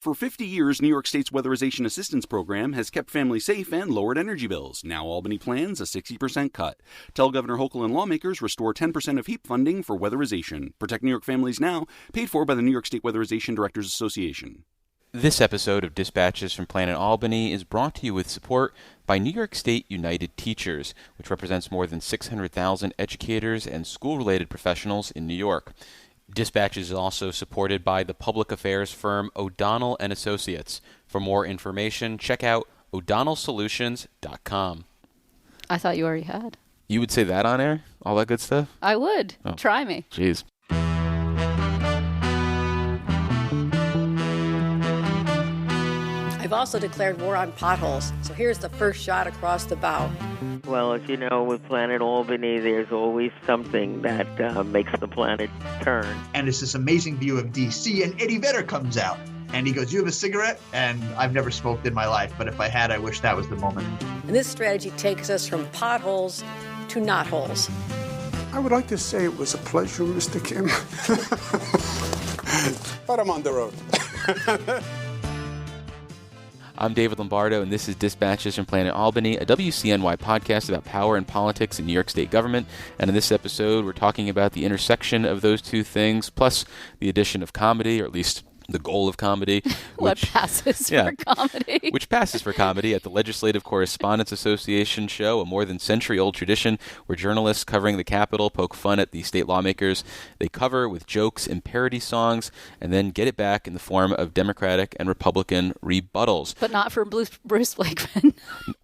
For 50 years, New York State's Weatherization Assistance Program has kept families safe and lowered energy bills. Now Albany plans a 60% cut. Tell Governor Hochul and lawmakers restore 10% of HEAP funding for weatherization. Protect New York families now, paid for by the New York State Weatherization Directors Association. This episode of Dispatches from Planet Albany is brought to you with support by New York State United Teachers, which represents more than 600,000 educators and school-related professionals in New York. Dispatches is also supported by the public affairs firm O'Donnell & Associates. For more information, check out o'donnellsolutions.com. I thought you already had. You would say that on air? All that good stuff? I would. Oh. Try me. Jeez. I've also declared war on potholes. So here's the first shot across the bow. Well, as you know, with Planet Albany, there's always something that makes the planet turn. And it's this amazing view of D.C., and Eddie Vedder comes out. And he goes, "You have a cigarette?" And I've never smoked in my life, but if I had, I wish that was the moment. And this strategy takes us from potholes to knotholes. I would like to say it was a pleasure, Mr. Kim. But I'm on the road. I'm David Lombardo, and this is Dispatches from Planet Albany, a WCNY podcast about power and politics in New York State government. And in this episode, we're talking about the intersection of those two things, plus the addition of comedy, or at least the goal of comedy. What passes for comedy. Which passes for comedy at the Legislative Correspondents Association show, a more than century-old tradition where journalists covering the Capitol poke fun at the state lawmakers. They cover with jokes and parody songs and then get it back in the form of Democratic and Republican rebuttals. But not for Bruce Blakeman.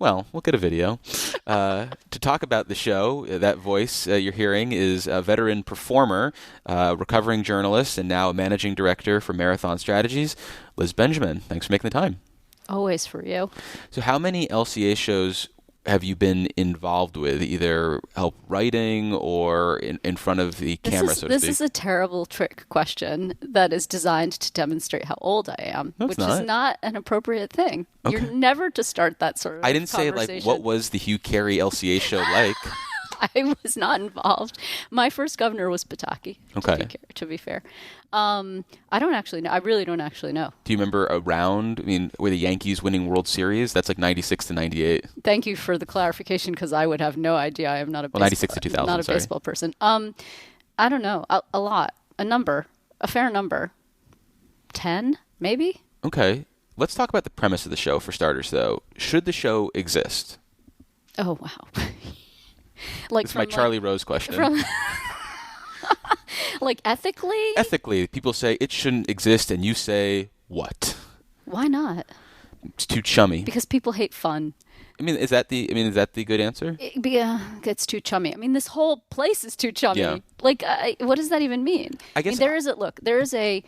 Well, we'll get a video. To talk about the show, that voice you're hearing is a veteran performer, recovering journalist, and now a managing director for Marathon Strategies, Liz Benjamin. Thanks for making the time. Always for you. So how many LCA shows have you been involved with, either help writing or in front of the camera, so to speak? This is a terrible trick question that is designed to demonstrate how old I am, which is not an appropriate thing. Okay. You're never to start that sort of I didn't say, like, what was the Hugh Carey LCA show like? I was not involved. My first governor was Pataki, to be fair. I don't actually know. I really don't actually know. Do you remember a round, were the Yankees winning World Series? That's like 96 to 98. Thank you for the clarification, because I would have no idea. I am not a 96 to 2000, not a baseball person. I don't know. A lot. A fair number. 10, maybe? Okay. Let's talk about the premise of the show for starters, though. Should the show exist? Oh, wow. Like, it's my Charlie Rose question. Like, ethically? Ethically, people say it shouldn't exist, and you say what? Why not? It's too chummy. Because people hate fun. Is that the good answer? It's too chummy. This whole place is too chummy. Yeah. Like, what does that even mean? I guess there is a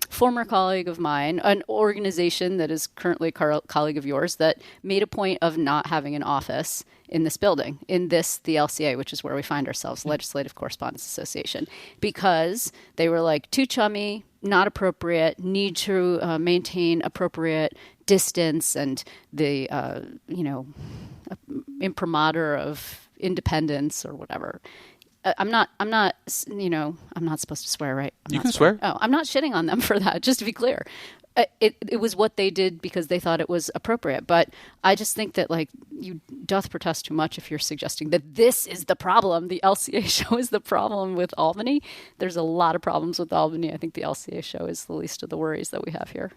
former colleague of mine, an organization that is currently a colleague of yours, that made a point of not having an office in this building, the LCA, which is where we find ourselves, Legislative Correspondents Association, because they were like, too chummy, not appropriate, need to maintain appropriate distance and the, imprimatur of independence or whatever. I'm not supposed to swear, right? You can swear. Oh, I'm not shitting on them for that, just to be clear. It was what they did because they thought it was appropriate. But I just think that, like, you doth protest too much if you're suggesting that this is the problem. The LCA show is the problem with Albany. There's a lot of problems with Albany. I think the LCA show is the least of the worries that we have here.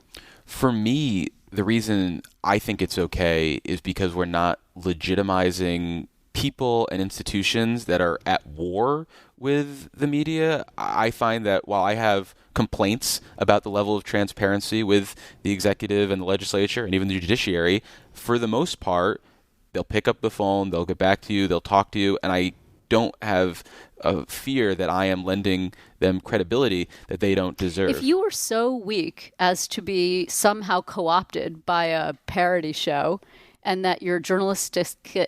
For me, the reason I think it's okay is because we're not legitimizing people and institutions that are at war with the media. I find that while I have complaints about the level of transparency with the executive and the legislature and even the judiciary, for the most part, they'll pick up the phone, they'll get back to you, they'll talk to you, and I don't have a fear that I am lending them credibility that they don't deserve. If you were so weak as to be somehow co-opted by a parody show, and that your journalistic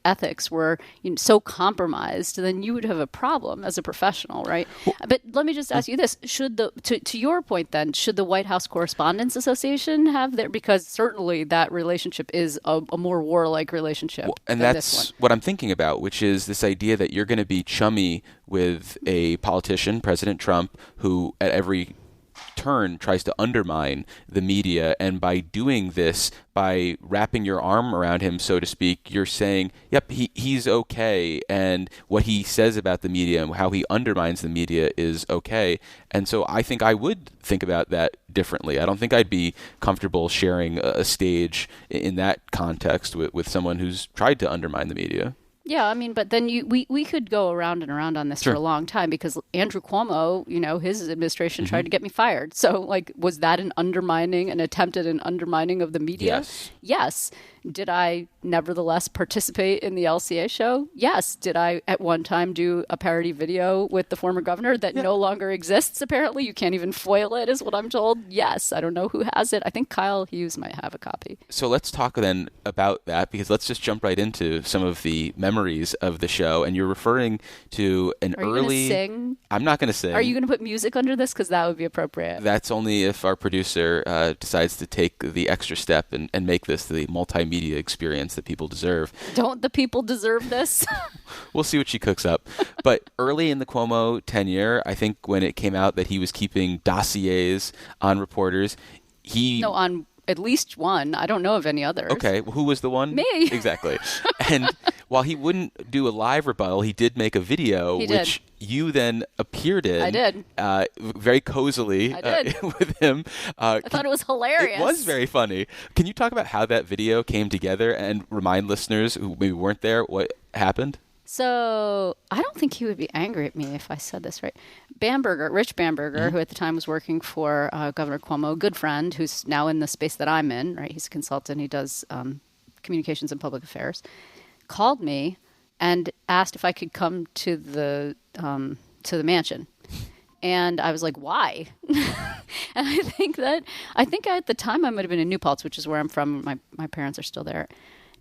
ethics were so compromised, then you would have a problem as a professional, right? But let me just ask you this: to your point, then, should the White House Correspondents Association have their? Because certainly that relationship is a more warlike relationship. Well, and that's what I'm thinking about, which is this idea that you're going to be chummy with a politician, President Trump, who at every turn tries to undermine the media. And by doing this, by wrapping your arm around him, so to speak, you're saying, yep, he's okay. And what he says about the media and how he undermines the media is okay. And so I think I would think about that differently. I don't think I'd be comfortable sharing a stage in that context with someone who's tried to undermine the media. Yeah, I mean, but then we could go around and around on this for a long time, because Andrew Cuomo, his administration tried to get me fired. So, like, was that an attempt at an undermining of the media? Yes. Yes. Did I nevertheless participate in the LCA show? Yes. Did I at one time do a parody video with the former governor that no longer exists, apparently? You can't even foil it, is what I'm told. Yes. I don't know who has it. I think Kyle Hughes might have a copy. So let's talk then about that, because let's just jump right into some of the memories of the show. And you're referring to an early... Are you going to sing? I'm not going to sing. Are you going to put music under this? Because that would be appropriate. That's only if our producer decides to take the extra step and make this the multimedia experience that people deserve. Don't the people deserve this? We'll see what she cooks up. But early in the Cuomo tenure, I think when it came out that he was keeping dossiers on reporters, on at least one. I don't know of any others. Okay. Well, who was the one? Me. Exactly. And while he wouldn't do a live rebuttal, he did make a video, which you then appeared in. I did. Very cozily with him. I thought it was hilarious. It was very funny. Can you talk about how that video came together and remind listeners who maybe weren't there what happened? So I don't think he would be angry at me if I said this right. Rich Bamberger, who at the time was working for Governor Cuomo, a good friend who's now in the space that I'm in, right? He's a consultant. He does communications and public affairs. Called me and asked if I could come to the mansion. And I was like, why? And I think at the time I might have been in New Paltz, which is where I'm from. My parents are still there.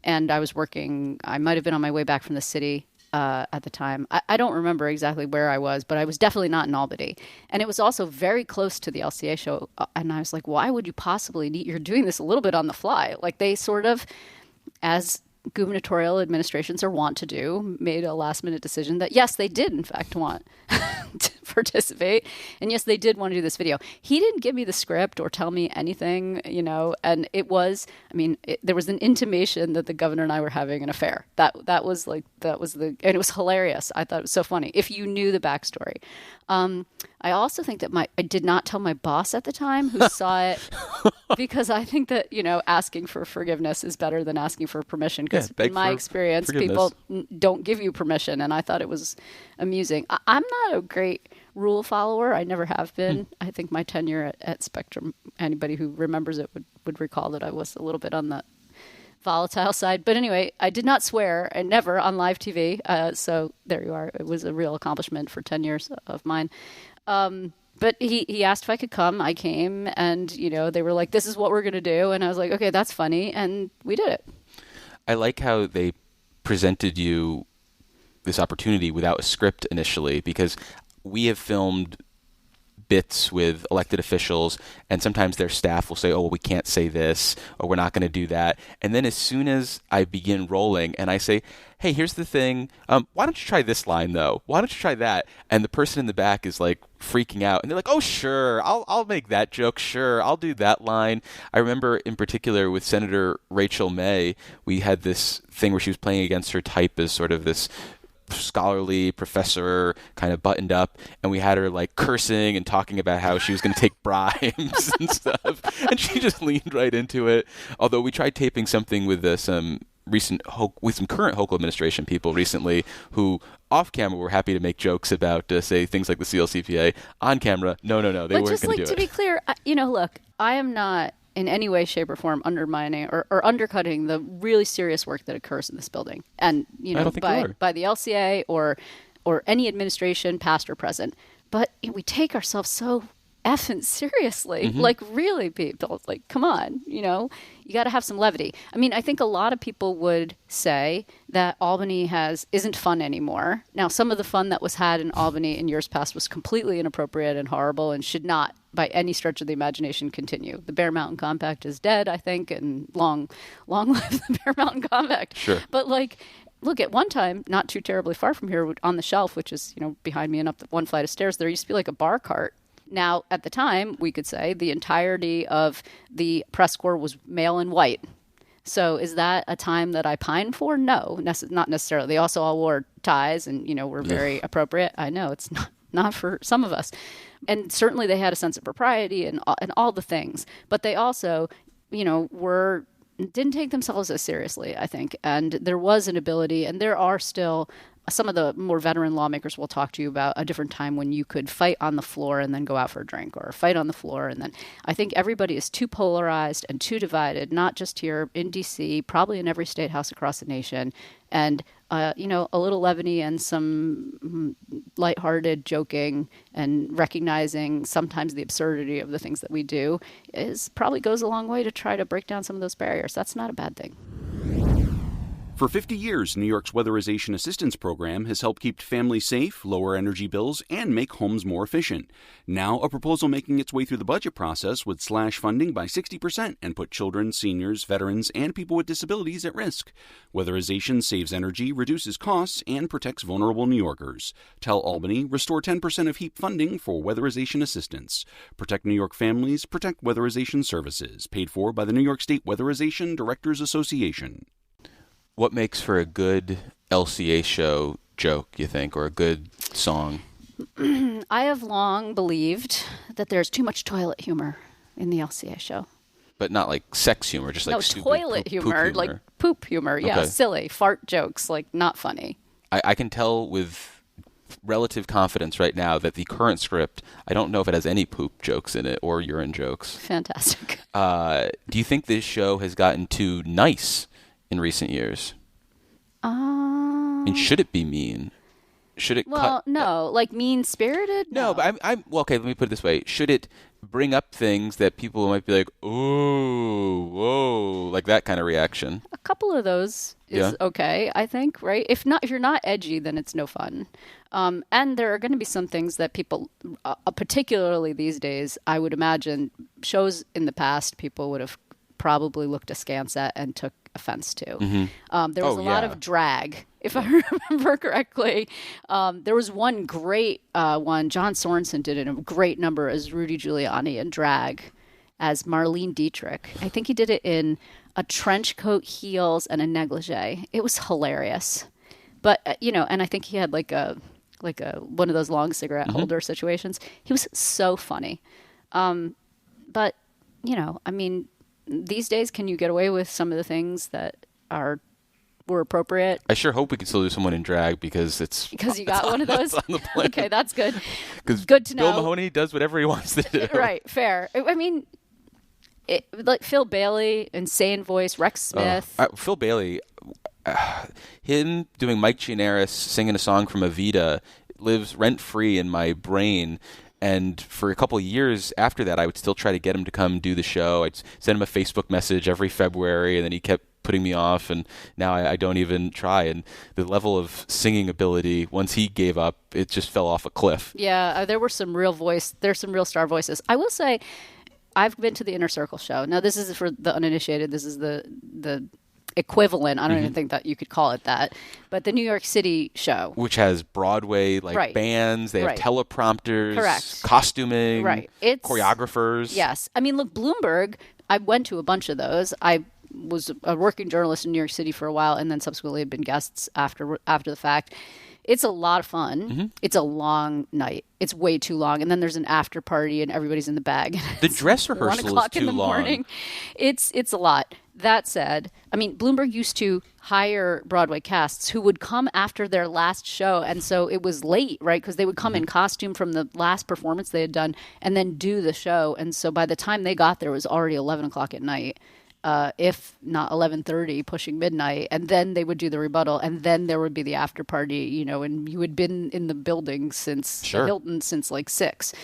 And I was working. I might have been on my way back from the city at the time. I don't remember exactly where I was, but I was definitely not in Albany. And it was also very close to the LCA show. And I was like, why would you possibly you're doing this a little bit on the fly. Like, they sort of, as gubernatorial administrations are wont to do, made a last-minute decision that, yes, they did, in fact, want to participate. And, yes, they did want to do this video. He didn't give me the script or tell me anything, and it was, there was an intimation that the governor and I were having an affair. And it was hilarious. I thought it was so funny. If you knew the backstory. I also think that I did not tell my boss at the time, who saw it, because I think that, asking for forgiveness is better than asking for permission. Because in my experience, people don't give you permission. And I thought it was amusing. I'm not a great rule follower. I never have been. I think my tenure at Spectrum, anybody who remembers it would recall that I was a little bit on the volatile side. But anyway, I did not swear, and never on live TV. So there you are. It was a real accomplishment for 10 years of mine. But he asked if I could come. I came, and, they were like, this is what we're going to do. And I was like, okay, that's funny. And we did it. I like how they presented you this opportunity without a script initially, because we have filmed bits with elected officials, and sometimes their staff will say, oh, well, we can't say this, or we're not going to do that. And then as soon as I begin rolling and I say, hey, here's the thing, why don't you try this line, though? Why don't you try that? And the person in the back is like freaking out, and they're like, oh, sure, I'll make that joke, sure, I'll do that line. I remember in particular with Senator Rachel May, we had this thing where she was playing against her type as sort of this scholarly professor, kind of buttoned up, and we had her like cursing and talking about how she was going to take bribes and stuff, and she just leaned right into it. Although we tried taping something with some current Hochul administration people recently who off camera were happy to make jokes about say things like the CLCPA. On camera, no, they weren't going to do it. To be clear, look, I am not in any way, shape, or form undermining or undercutting the really serious work that occurs in this building. And, by the LCA or any administration, past or present. But we take ourselves so effing seriously. Like, really, people, like, come on, you got to have some levity. I think a lot of people would say that Albany isn't fun anymore. Now, some of the fun that was had in Albany in years past was completely inappropriate and horrible and should not, by any stretch of the imagination, continue. The Bear Mountain Compact is dead, I think, and long live the Bear Mountain Compact. Sure. But, look, at one time, not too terribly far from here, on the shelf, which is, behind me and up one flight of stairs, there used to be like a bar cart. Now, at the time, we could say the entirety of the press corps was male and white. So is that a time that I pine for? No, not necessarily. They also all wore ties and, were very appropriate. I know it's not for some of us. And certainly they had a sense of propriety and all the things. But they also, didn't take themselves as seriously, I think. And there was an ability, and there are still some of the more veteran lawmakers will talk to you about a different time when you could fight on the floor and then go out for a drink, or fight on the floor. And then I think everybody is too polarized and too divided, not just here in D.C., probably in every state house across the nation. And, a little levity and some lighthearted joking and recognizing sometimes the absurdity of the things that we do probably goes a long way to try to break down some of those barriers. That's not a bad thing. For 50 years, New York's Weatherization Assistance Program has helped keep families safe, lower energy bills, and make homes more efficient. Now, a proposal making its way through the budget process would slash funding by 60% and put children, seniors, veterans, and people with disabilities at risk. Weatherization saves energy, reduces costs, and protects vulnerable New Yorkers. Tell Albany, restore 10% of HEAP funding for weatherization assistance. Protect New York families, protect weatherization services. Paid for by the New York State Weatherization Directors Association. What makes for a good LCA show joke, you think, or a good song? I have long believed that there's too much toilet humor in the LCA show. But not like sex humor, just like no, stupid toilet humor, like poop humor. Yeah, okay. Silly, fart jokes, like not funny. I can tell with relative confidence right now that the current script, I don't know if it has any poop jokes in it or urine jokes. Fantastic. Do you think this show has gotten too nice in recent years? And should it be mean? Should it no, like mean-spirited? No, but I'm well, okay, let me put it this way. Should it bring up things that people might be like, "Ooh, whoa," like that kind of reaction? A couple of those is okay, I think, right? If you're not edgy, then it's no fun. And there are going to be some things that people, particularly these days, I would imagine shows in the past people would have probably looked askance at and took offense to. Mm-hmm. There was a lot of drag, if I remember correctly. There was one great one. John Sorensen did a great number as Rudy Giuliani in drag as Marlene Dietrich. I think he did it in a trench coat, heels, and a negligee. It was hilarious. But, and I think he had like a one of those long cigarette holder situations. He was so funny. But, these days, can you get away with some of the things that were appropriate? I sure hope we can still do someone in drag because you got one of those. On the plan. Okay, that's good. Because good to know. Bill Mahoney does whatever he wants to do. Right, fair. Like Phil Bailey, insane voice, Rex Smith. Phil Bailey, him doing Mike Gianaris singing a song from Evita lives rent free in my brain. And for a couple of years after that, I would still try to get him to come do the show. I'd send him a Facebook message every February, and then he kept putting me off, and now I don't even try. And the level of singing ability, once he gave up, it just fell off a cliff. Yeah, there's some real star voices. I will say, I've been to the Inner Circle show. Now, this is for the uninitiated. This is the equivalent. I don't even think that you could call it that, but the New York City show, which has Broadway bands, they have teleprompters, correct, costuming, it's choreographers. Yes, I mean, look, Bloomberg. I went to a bunch of those. I was a working journalist in New York City for a while, and then subsequently have been guests after the fact. It's a lot of fun. Mm-hmm. It's a long night. It's way too long, and then there's an after party, and everybody's in the bag. The dress rehearsal is too long. Morning. It's a lot. That said, I mean, Bloomberg used to hire Broadway casts who would come after their last show, and so it was late, right? Because they would come in costume from the last performance they had done and then do the show, and so by the time they got there, it was already 11 o'clock at night, if not 11:30, pushing midnight, and then they would do the rebuttal, and then there would be the after party, and you had been in the building since the Hilton since like 6.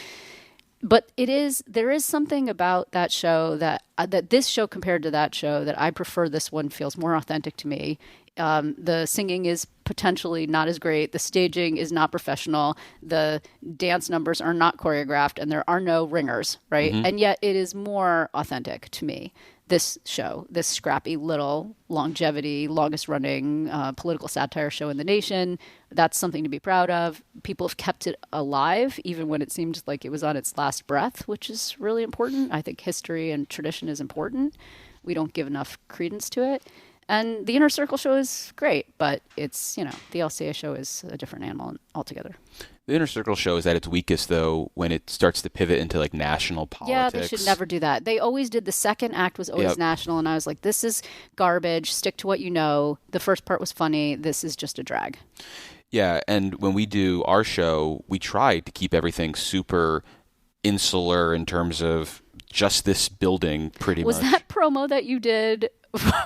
But there is something about that show that this show compared to that show that I prefer. This one feels more authentic to me. The singing is potentially not as great. The staging is not professional. The dance numbers are not choreographed, and there are no ringers, right? And yet it is more authentic to me. This show, this scrappy little longevity, longest running political satire show in the nation. That's something to be proud of. People have kept it alive, even when it seemed like it was on its last breath, which is really important. I think history and tradition is important. We don't give enough credence to it. And the Inner Circle show is great, but it's, the LCA show is a different animal altogether. The Inner Circle show is at its weakest, though, when it starts to pivot into like national politics. Yeah, they should never do that. They always did. The second act was always national, and I was like, this is garbage. Stick to what you know. The first part was funny. This is just a drag. Yeah, and when we do our show, we try to keep everything super insular in terms of just this building, pretty much. Was that promo that you did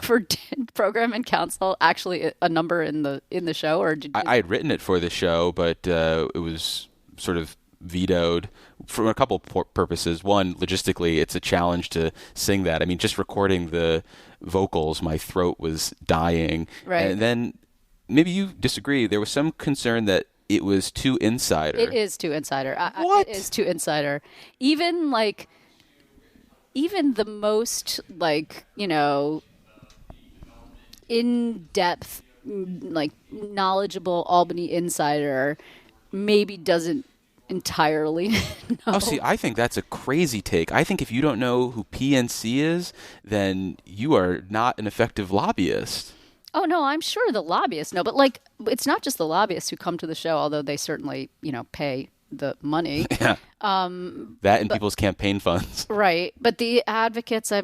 for program and council actually a number in the show, or did I had written it for the show, but it was sort of vetoed for a couple purposes. One, logistically, it's a challenge to sing that. I mean, just recording the vocals, my throat was dying. Right. And then maybe you disagree. There was some concern that it was too insider. It is too insider. What? It is too insider. Even the most in-depth, knowledgeable Albany insider maybe doesn't entirely know. Oh, see, I think that's a crazy take. I think if you don't know who PNC is, then you are not an effective lobbyist. Oh, no, I'm sure the lobbyists know. But, it's not just the lobbyists who come to the show, although they certainly, pay the money. Yeah. That and people's campaign funds. Right. But the advocates, I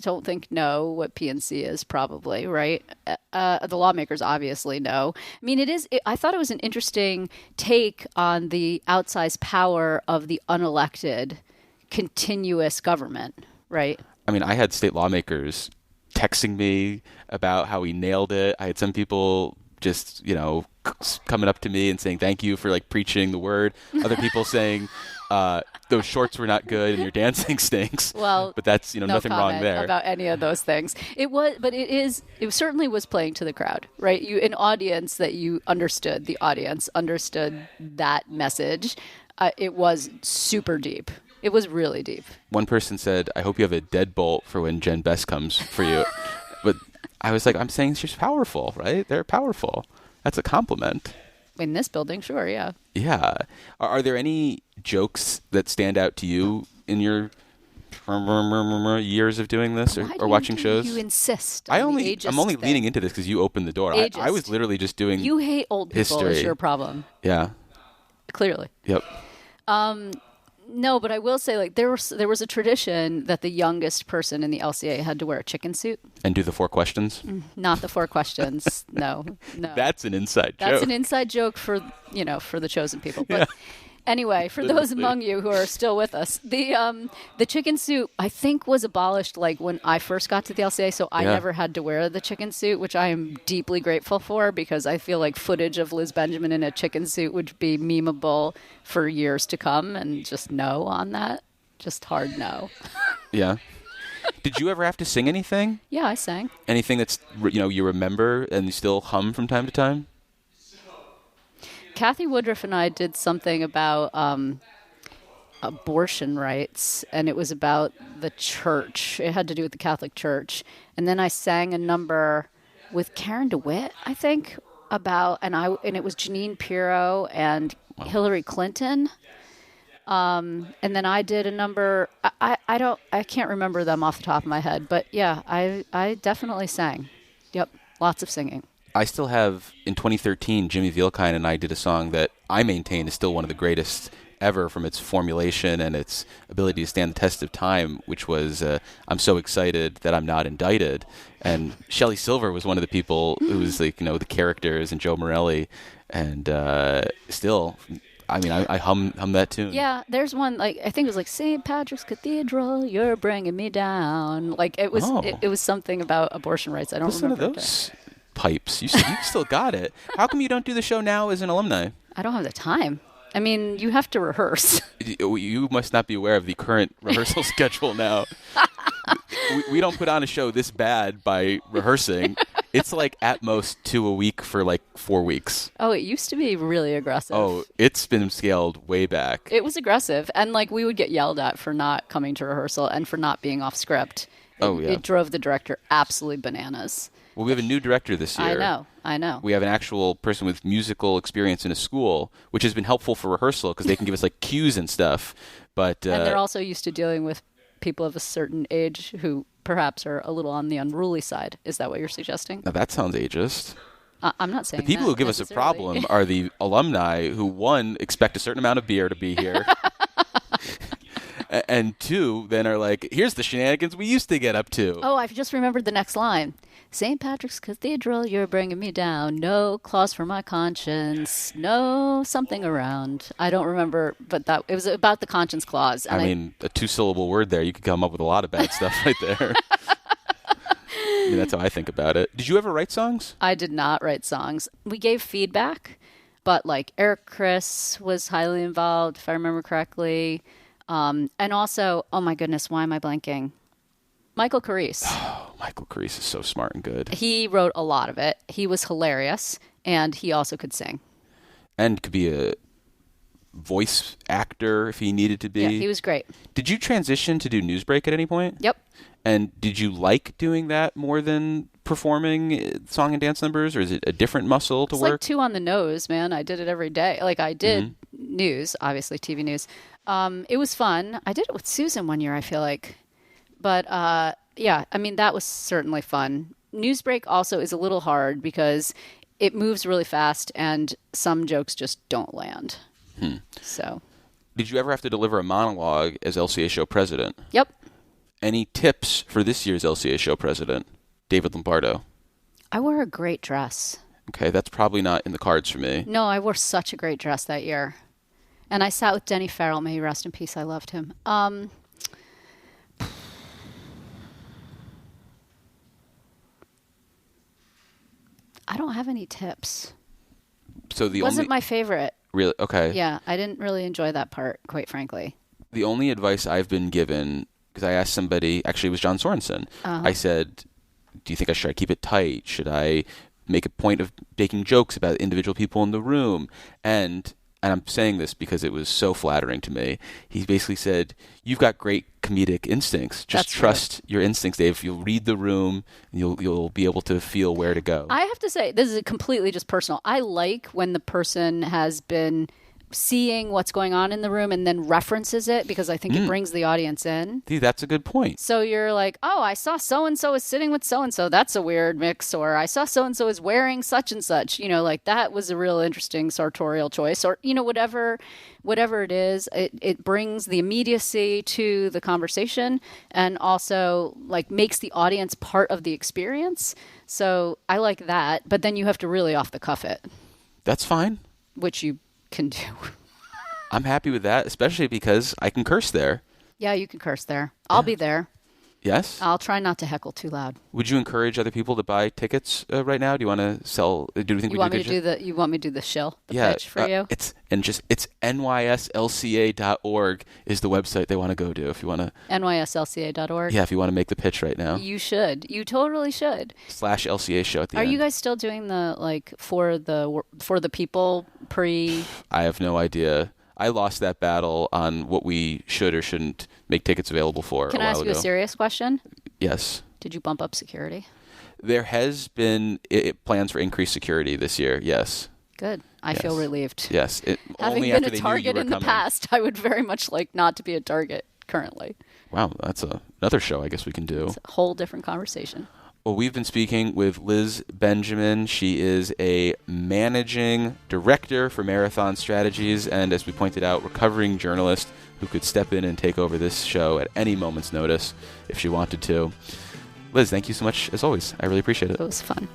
don't think know what PNC is, probably, right? The lawmakers obviously know. I mean, I thought it was an interesting take on the outsized power of the unelected continuous government, right? I mean, I had state lawmakers texting me about how he nailed it. I had some people just, coming up to me and saying thank you for preaching the word. Other people saying those shorts were not good and your dancing stinks. Well, but that's no nothing wrong there about any of those things. It certainly was playing to the crowd, right? An audience that you understood. The audience understood that message. It was super deep. It was really deep. One person said, "I hope you have a deadbolt for when Jen Best comes for you." But I was like, I'm saying she's powerful, right? They're powerful. That's a compliment. In this building, sure, yeah. Yeah. Are there any jokes that stand out to you in your years of doing this or watching shows? You insist. I'm only leaning into this because you opened the door. I was literally just doing You hate old people history. Is your problem. Yeah. Clearly. Yep. No, but I will say, there was a tradition that the youngest person in the LCA had to wear a chicken suit. And do the 4 questions? Not the 4 questions. No. That's an inside joke. That's an inside joke for the chosen people. But anyway, for those among you who are still with us, the chicken suit, I think, was abolished when I first got to the LCA, so I never had to wear the chicken suit, which I am deeply grateful for because I feel like footage of Liz Benjamin in a chicken suit would be memeable for years to come, and just no on that. Just hard no. Yeah. Did you ever have to sing anything? Yeah, I sang. Anything that's, you remember and you still hum from time to time? Kathy Woodruff and I did something about abortion rights, and it was about the church. It had to do with the Catholic Church. And then I sang a number with Karen DeWitt, I think, and it was Jeanine Pirro and Hillary Clinton. And then I did a number. I can't remember them off the top of my head, but yeah, I definitely sang. Yep, lots of singing. I still have, in 2013, Jimmy Vielkind and I did a song that I maintain is still one of the greatest ever from its formulation and its ability to stand the test of time, which was I'm So Excited That I'm Not Indicted. And Shelley Silver was one of the people who was the characters, and Joe Morelli. And still, I mean, I hum that tune. Yeah, there's one, I think it was St. Patrick's Cathedral, you're bringing me down. It was something about abortion rights. I don't remember. Listen to those pipes. You still got it. How come you don't do the show now as an alumni? I don't have the time. I mean, you have to rehearse. You must not be aware of the current rehearsal schedule now. We don't put on a show this bad by rehearsing. It's like at most 2 a week for like 4 weeks. Oh, it used to be really aggressive. Oh, it's been scaled way back. It was aggressive. And like we would get yelled at for not coming to rehearsal and for not being off script. It drove the director absolutely bananas. Well, we have a new director this year. I know. We have an actual person with musical experience in a school, which has been helpful for rehearsal because they can give us like cues and stuff. But and they're also used to dealing with people of a certain age who perhaps are a little on the unruly side. Is that what you're suggesting? Now that sounds ageist. I'm not saying the people who give us a problem are the alumni who, one, expect a certain amount of beer to be here. And two, then are like, here's the shenanigans we used to get up to. Oh, I've just remembered the next line. St. Patrick's Cathedral, you're bringing me down. No clause for my conscience. No something around. I don't remember, but it was about the conscience clause. And I mean, a 2-syllable word there. You could come up with a lot of bad stuff right there. I mean, that's how I think about it. Did you ever write songs? I did not write songs. We gave feedback, but like Eric Chris was highly involved, if I remember correctly. And also, oh my goodness, why am I blanking? Michael Carisse. Oh, Michael Carisse is so smart and good. He wrote a lot of it. He was hilarious, and he also could sing. And could be a voice actor if he needed to be. Yeah, he was great. Did you transition to do Newsbreak at any point? Yep. And did you like doing that more than performing song and dance numbers, or is it a different muscle to it's work? Like 2 on the nose, man. I did it every day. Like I did news, obviously TV news. It was fun. I did it with Susan one year, I feel like. But yeah, I mean, that was certainly fun. Newsbreak also is a little hard because it moves really fast and some jokes just don't land. So, did you ever have to deliver a monologue as LCA show president? Yep. Any tips for this year's LCA show president, David Lombardo? I wore a great dress. Okay, that's probably not in the cards for me. No, I wore such a great dress that year. And I sat with Denny Farrell. May he rest in peace. I loved him. I don't have any tips. So the wasn't my favorite. Really? Okay. Yeah, I didn't really enjoy that part, quite frankly. The only advice I've been given, because I asked somebody, actually it was John Sorensen. I said, do you think should I keep it tight? Should I make a point of making jokes about individual people in the room? And I'm saying this because it was so flattering to me. He basically said, you've got great comedic instincts. Just trust your instincts, Dave. You'll read the room, and you'll be able to feel where to go. I have to say, this is completely just personal. I like when the person has been seeing what's going on in the room and then references it because I think it brings the audience in. See, that's a good point. So you're like, oh, I saw so-and-so is sitting with so-and-so. That's a weird mix. Or I saw so-and-so is wearing such and such. You know, like that was a real interesting sartorial choice. Or, you know, whatever it is, it brings the immediacy to the conversation and also like makes the audience part of the experience. So I like that. But then you have to really off the cuff it. That's fine. Which you can do. I'm happy with that, especially because I can curse there. Yeah, you can curse there. I'll be there. Yes? I'll try not to heckle too loud. Would you encourage other people to buy tickets right now? Do you want to sell? Do you think you want me to do the? You want me to do the shill, the pitch for you? It's nyslca.org is the website they want to go to if you want to. nyslca.org. Yeah, if you want to make the pitch right now. You should. You totally should. /LCA show at the end. Are you guys still doing the like for the people pre? I have no idea. I lost that battle on what we should or shouldn't make tickets available for. Can I ask you a serious question? Yes. Did you bump up security? There has been plans for increased security this year. Yes. Good. I feel relieved. Yes. Having only been after a target in the past, I would very much like not to be a target currently. Wow, that's another show I guess we can do. It's a whole different conversation. Well, we've been speaking with Liz Benjamin. She is a managing director for Marathon Strategies and, as we pointed out, recovering journalist who could step in and take over this show at any moment's notice if she wanted to. Liz, thank you so much, as always. I really appreciate it. It was fun.